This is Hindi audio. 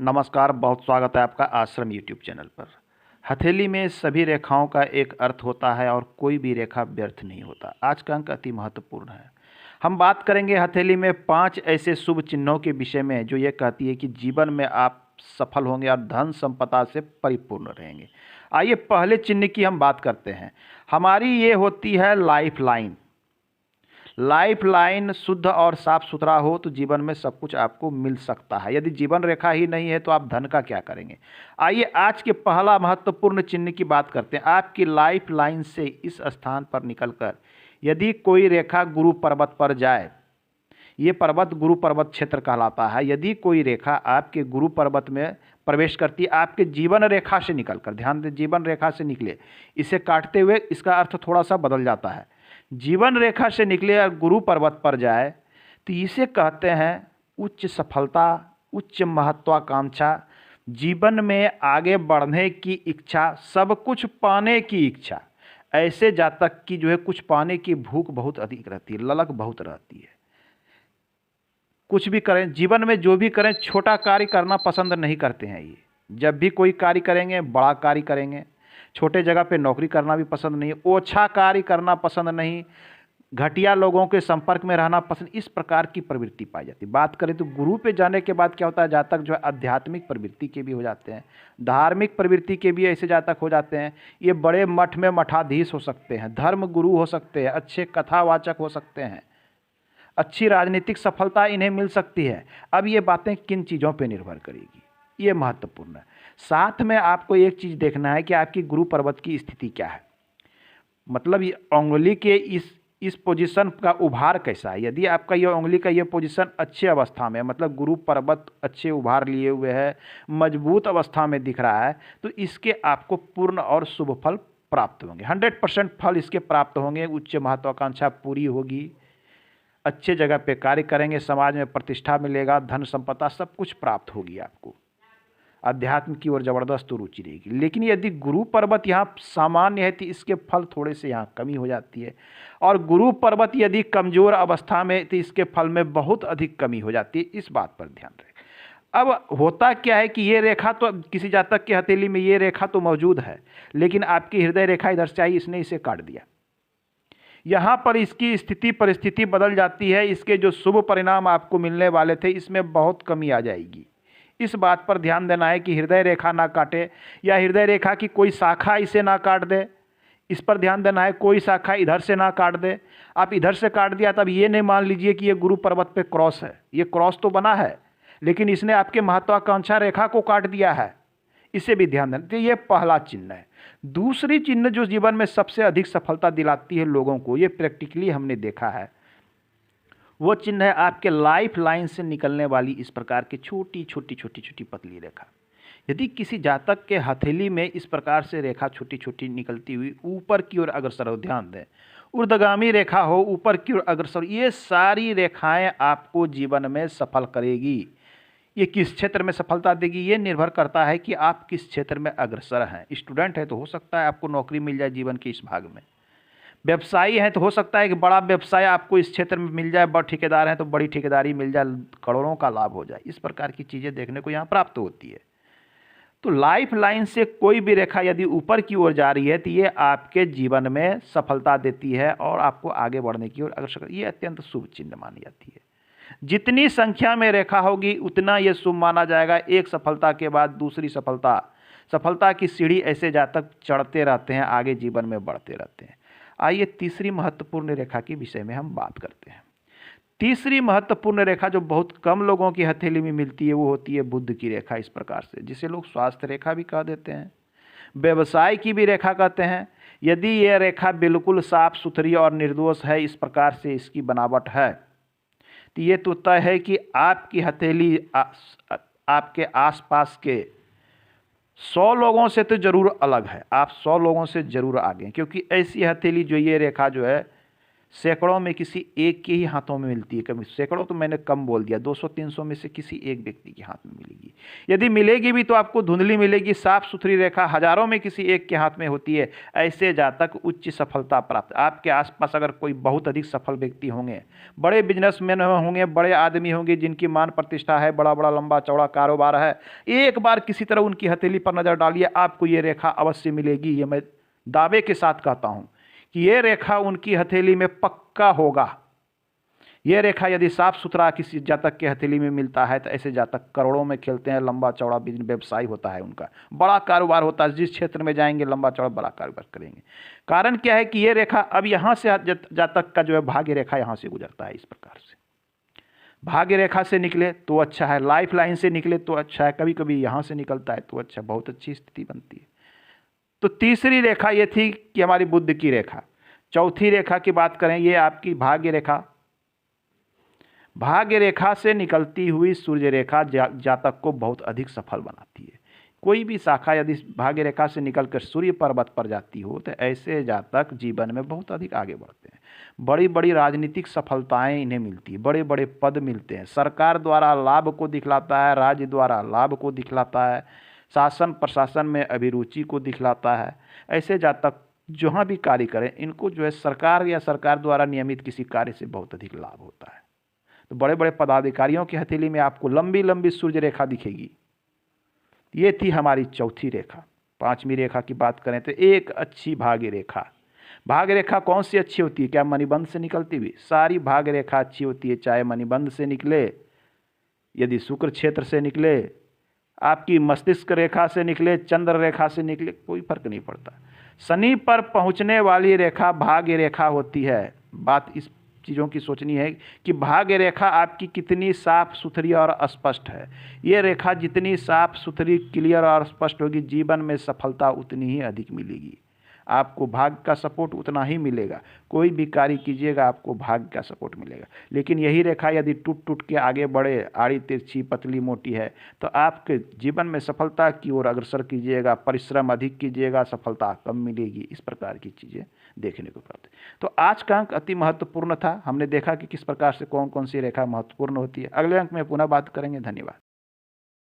नमस्कार, बहुत स्वागत है आपका आश्रम यूट्यूब चैनल पर। हथेली में सभी रेखाओं का एक अर्थ होता है और कोई भी रेखा व्यर्थ नहीं होता। आज का अंक अति महत्वपूर्ण है। हम बात करेंगे हथेली में 5 ऐसे शुभ चिन्हों के विषय में जो ये कहती है कि जीवन में आप सफल होंगे और धन संपदा से परिपूर्ण रहेंगे। आइए पहले चिन्ह की हम बात करते हैं। हमारी ये होती है लाइफ लाइन। लाइफ लाइन शुद्ध और साफ सुथरा हो तो जीवन में सब कुछ आपको मिल सकता है। यदि जीवन रेखा ही नहीं है तो आप धन का क्या करेंगे। आइए आज के पहला महत्वपूर्ण चिन्ह की बात करते हैं। आपकी लाइफ लाइन से इस स्थान पर निकलकर यदि कोई रेखा गुरु पर्वत पर जाए, ये पर्वत गुरु पर्वत क्षेत्र कहलाता है। यदि कोई रेखा आपके गुरु पर्वत में प्रवेश करती है, आपके जीवन रेखा से निकलकर, ध्यान दें जीवन रेखा से निकले, इसे काटते हुए इसका अर्थ थोड़ा सा बदल जाता है। जीवन रेखा से निकले और गुरु पर्वत पर जाए तो इसे कहते हैं उच्च सफलता, उच्च महत्वाकांक्षा, जीवन में आगे बढ़ने की इच्छा, सब कुछ पाने की इच्छा। ऐसे जातक की जो है कुछ पाने की भूख बहुत अधिक रहती है, ललक बहुत रहती है। कुछ भी करें, जीवन में जो भी करें, छोटा कार्य करना पसंद नहीं करते हैं। ये जब भी कोई कार्य करेंगे बड़ा कार्य करेंगे। छोटे जगह पे नौकरी करना भी पसंद नहीं, ओछा कार्य करना पसंद नहीं, घटिया लोगों के संपर्क में रहना पसंद, इस प्रकार की प्रवृत्ति पाई जाती है। बात करें तो गुरु पे जाने के बाद क्या होता है, जातक जो है आध्यात्मिक प्रवृत्ति के भी हो जाते हैं, धार्मिक प्रवृत्ति के भी ऐसे जातक हो जाते हैं। ये बड़े मठ में मठाधीश हो सकते हैं, धर्म गुरु हो सकते हैं, अच्छे कथावाचक हो सकते हैं, अच्छी राजनीतिक सफलता इन्हें मिल सकती है। अब ये बातें किन चीज़ों पर निर्भर करेगी, ये महत्वपूर्ण है। साथ में आपको एक चीज़ देखना है कि आपकी गुरु पर्वत की स्थिति क्या है, मतलब ये उंगली के इस पोजीशन का उभार कैसा है। यदि आपका ये उंगली का ये पोजीशन अच्छे अवस्था में, मतलब गुरु पर्वत अच्छे उभार लिए हुए है, मजबूत अवस्था में दिख रहा है, तो इसके आपको पूर्ण और शुभ फल प्राप्त होंगे। 100% फल इसके प्राप्त होंगे। उच्च महत्वाकांक्षा पूरी होगी, अच्छे जगह पे कार्य करेंगे, समाज में प्रतिष्ठा मिलेगा, धन संपदा सब कुछ प्राप्त होगी आपको। अध्यात्म की ओर जबरदस्त रुचि रहेगी। लेकिन यदि गुरु पर्वत यहाँ सामान्य है तो इसके फल थोड़े से यहाँ कमी हो जाती है, और गुरु पर्वत यदि कमजोर अवस्था में तो इसके फल में बहुत अधिक कमी हो जाती है। इस बात पर ध्यान रखें। अब होता क्या है कि ये रेखा तो किसी जातक के हथेली में ये रेखा तो मौजूद है, लेकिन आपकी हृदय रेखा इधर से आई, इसने इसे काट दिया। यहाँ पर इसकी स्थिति परिस्थिति बदल जाती है। इसके जो शुभ परिणाम आपको मिलने वाले थे इसमें बहुत कमी आ जाएगी। इस बात पर ध्यान देना है कि हृदय रेखा ना काटे, या हृदय रेखा की कोई शाखा इसे ना काट दे। इस पर ध्यान देना है, कोई शाखा इधर से ना काट दे। आप इधर से काट दिया तब ये नहीं मान लीजिए कि ये गुरु पर्वत पे क्रॉस है। ये क्रॉस तो बना है, लेकिन इसने आपके महत्वाकांक्षा रेखा को काट दिया है। इसे भी ध्यान देना। तो ये पहला चिन्ह है। दूसरी चिन्ह जो जीवन में सबसे अधिक सफलता दिलाती है लोगों को, ये प्रैक्टिकली हमने देखा है, वो चिन्ह है आपके लाइफ लाइन से निकलने वाली इस प्रकार की छोटी छोटी छोटी छोटी पतली रेखा। यदि किसी जातक के हथेली में इस प्रकार से रेखा छोटी छोटी निकलती हुई ऊपर की ओर अग्रसर हो, ध्यान दें ऊर्ध्वगामी रेखा हो, ऊपर की ओर अग्रसर, ये सारी रेखाएं आपको जीवन में सफल करेगी। ये किस क्षेत्र में सफलता देगी, ये निर्भर करता है कि आप किस क्षेत्र में अग्रसर हैं। स्टूडेंट है तो हो सकता है आपको नौकरी मिल जाए जीवन के इस भाग में। व्यवसायी हैं तो हो सकता है कि बड़ा व्यवसाय आपको इस क्षेत्र में मिल जाए। बड़ ठेकेदार हैं तो बड़ी ठेकेदारी मिल जाए, करोड़ों का लाभ हो जाए। इस प्रकार की चीज़ें देखने को यहाँ प्राप्त होती है। तो लाइफ लाइन से कोई भी रेखा यदि ऊपर की ओर जा रही है तो ये आपके जीवन में सफलता देती है और आपको आगे बढ़ने की ओर अग्रसर, ये अत्यंत शुभ चिन्ह मानी जाती है। जितनी संख्या में रेखा होगी उतना ये शुभ माना जाएगा। एक सफलता के बाद दूसरी सफलता, सफलता की सीढ़ी ऐसे जातक चढ़ते रहते हैं, आगे जीवन में बढ़ते रहते हैं। आइए तीसरी महत्वपूर्ण रेखा के विषय में हम बात करते हैं। तीसरी महत्वपूर्ण रेखा जो बहुत कम लोगों की हथेली में मिलती है वो होती है बुध की रेखा। इस प्रकार से, जिसे लोग स्वास्थ्य रेखा भी कह देते हैं, व्यवसाय की भी रेखा कहते हैं। यदि यह रेखा बिल्कुल साफ सुथरी और निर्दोष है, इस प्रकार से इसकी बनावट है, तो ये तो तय है कि आपकी हथेली आपके आसपास के 100 लोगों से तो जरूर अलग है। आप 100 लोगों से जरूर आगे हैं, क्योंकि ऐसी हथेली जो ये रेखा जो है सैकड़ों में किसी एक के ही हाथों में मिलती है। कभी सैकड़ों तो मैंने कम बोल दिया, 200-300 में से किसी एक व्यक्ति के हाथ में मिलेगी। यदि मिलेगी भी तो आपको धुंधली मिलेगी। साफ सुथरी रेखा हजारों में किसी एक के हाथ में होती है। ऐसे जातक उच्च सफलता प्राप्त। आपके आसपास अगर कोई बहुत अधिक सफल व्यक्ति होंगे, बड़े बिजनेसमैन होंगे, बड़े आदमी होंगे जिनकी मान प्रतिष्ठा है, बड़ा बड़ा लंबा चौड़ा कारोबार है, एक बार किसी तरह उनकी हथेली पर नजर डालिए, आपको ये रेखा अवश्य मिलेगी। ये मैं दावे के साथ कहता हूं कि ये रेखा उनकी हथेली में पक्का होगा। ये रेखा यदि साफ सुथरा किसी जातक के हथेली में मिलता है तो ऐसे जातक करोड़ों में खेलते हैं। लंबा चौड़ा बिजनेस व्यवसाय होता है, उनका बड़ा कारोबार होता है। जिस क्षेत्र में जाएंगे लंबा चौड़ा बड़ा कारोबार करेंगे। कारण क्या है कि ये रेखा अब यहाँ से जातक का जो है भाग्य रेखा यहाँ से गुजरता है। इस प्रकार से भाग्य रेखा से निकले तो अच्छा है, लाइफ लाइन से निकले तो अच्छा है, कभी कभी यहाँ से निकलता है तो अच्छा, बहुत अच्छी स्थिति बनती है। तो तीसरी रेखा ये थी कि हमारी बुध की रेखा। चौथी रेखा की बात करें, ये आपकी भाग्य रेखा। भाग्य रेखा से निकलती हुई सूर्य रेखा जातक को बहुत अधिक सफल बनाती है। कोई भी शाखा यदि भाग्य रेखा से निकलकर सूर्य पर्वत पर जाती हो तो ऐसे जातक जीवन में बहुत अधिक आगे बढ़ते हैं। बड़ी बड़ी राजनीतिक सफलताएं इन्हें मिलती है, बड़े बड़े पद मिलते हैं, सरकार द्वारा लाभ को दिखलाता है, राज्य द्वारा लाभ को दिखलाता है, शासन प्रशासन में अभिरुचि को दिखलाता है। ऐसे जातक जहाँ भी कार्य करें, इनको जो है सरकार या सरकार द्वारा नियमित किसी कार्य से बहुत अधिक लाभ होता है। तो बड़े बड़े पदाधिकारियों की हथेली में आपको लंबी लंबी सूर्य रेखा दिखेगी। ये थी हमारी चौथी रेखा। पांचवी रेखा की बात करें तो एक अच्छी भाग्य रेखा। भाग्य रेखा कौन सी अच्छी होती है? क्या मणिबंध से निकलती हुई? सारी भाग्य रेखा अच्छी होती है, चाहे मणिबंध से निकले, यदि शुक्र क्षेत्र से निकले, आपकी मस्तिष्क रेखा से निकले, चंद्र रेखा से निकले, कोई फर्क नहीं पड़ता। शनि पर पहुंचने वाली रेखा भाग्य रेखा होती है। बात इस चीज़ों की सोचनी है कि भाग्य रेखा आपकी कितनी साफ सुथरी और स्पष्ट है। ये रेखा जितनी साफ सुथरी, क्लियर और स्पष्ट होगी, जीवन में सफलता उतनी ही अधिक मिलेगी। आपको भाग्य का सपोर्ट उतना ही मिलेगा। कोई भी कार्य कीजिएगा आपको भाग्य का सपोर्ट मिलेगा। लेकिन यही रेखा यदि टूट टूट के आगे बढ़े, आड़ी तिरछी पतली मोटी है, तो आपके जीवन में सफलता की ओर अग्रसर कीजिएगा, परिश्रम अधिक कीजिएगा, सफलता कम मिलेगी। इस प्रकार की चीज़ें देखने को प्राप्त है। तो आज का अंक अति महत्वपूर्ण था। हमने देखा कि किस प्रकार से कौन कौन सी रेखा महत्वपूर्ण होती है। अगले अंक में पुनः बात करेंगे। धन्यवाद।